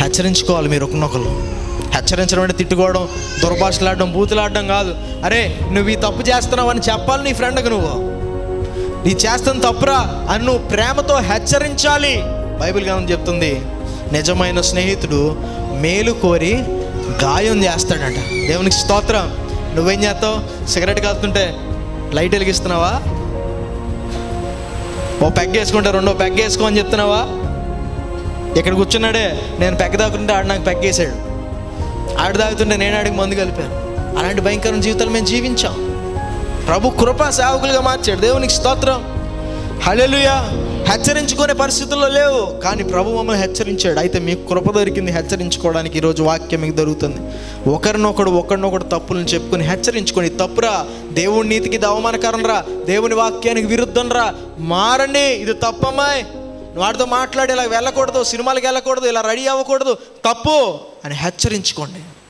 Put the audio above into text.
హెచ్చరించుకోవాలి మీరు ఒకరినొకరు. హెచ్చరించడం అంటే తిట్టుకోవడం, దుర్భాషలాడడం, బూతులాడడం కాదు. అరే నువ్వు ఈ తప్పు చేస్తున్నావు అని చెప్పాలి నీ ఫ్రెండ్కి. నీ చేస్తున్న తప్పురా అని నువ్వు ప్రేమతో హెచ్చరించాలి. బైబిల్ గ్రంథం చెప్తుంది, నిజమైన స్నేహితుడు మేలు కోరి గాయం చేస్తాడంట. దేవునికి స్తోత్రం. నువ్వేం చేస్తావు? సిగరెట్ కాస్తుంటే లైట్ వెలిగిస్తున్నావా? ఓ పెగ్ వేసుకుంటే రెండో పెగ్ వేసుకో అని చెప్తున్నావా? ఇక్కడ కూర్చున్నాడే, నేను పెగ్ తాగుతుంటే ఆడు నాకు పెగ్ వేసాడు, ఆడు తాగుతుంటే నేను ఆడికి మందు కలిపాను. అలాంటి భయంకరమైన జీవితాలు మేము జీవించాం. ప్రభు కృపా సేవకులుగా మార్చాడు. దేవునికి స్తోత్రం. హల్లెలూయా. హెచ్చరించుకునే పరిస్థితుల్లో లేవు, కానీ ప్రభు మమ్మల్ని హెచ్చరించాడు. అయితే మీకు కృప దొరికింది హెచ్చరించుకోవడానికి. ఈరోజు వాక్యం మీకు దొరుకుతుంది. ఒకరినొకడు తప్పులను చెప్పుకొని హెచ్చరించుకొని, తప్పురా, దేవుని నీతికి ఇది అవమానకరం రా, దేవుని వాక్యానికి విరుద్ధం రా, మారండి, ఇది తప్పమ్మాయి, వాడితో మాట్లాడి ఇలా వెళ్ళకూడదు, సినిమాలకు వెళ్ళకూడదు, ఇలా రెడీ అవ్వకూడదు, తప్పు అని హెచ్చరించుకోండి.